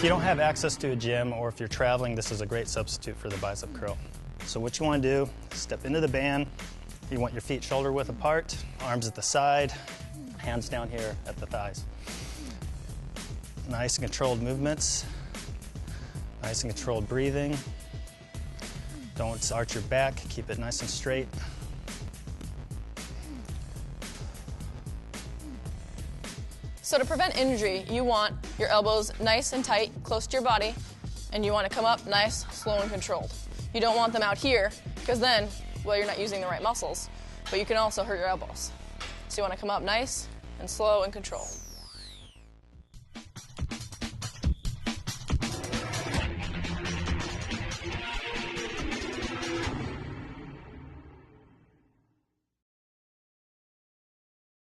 If you don't have access to a gym or if you're traveling, this is a great substitute for the bicep curl. So what you want to do, step into the band. You want your feet shoulder width apart, arms at the side, hands down here at the thighs. Nice and controlled movements, nice and controlled breathing. Don't arch your back, keep it nice and straight. So to prevent injury, you want your elbows nice and tight, close to your body, and you want to come up nice, slow, and controlled. You don't want them out here, because then, well, you're not using the right muscles, but you can also hurt your elbows. So you want to come up nice and slow and controlled.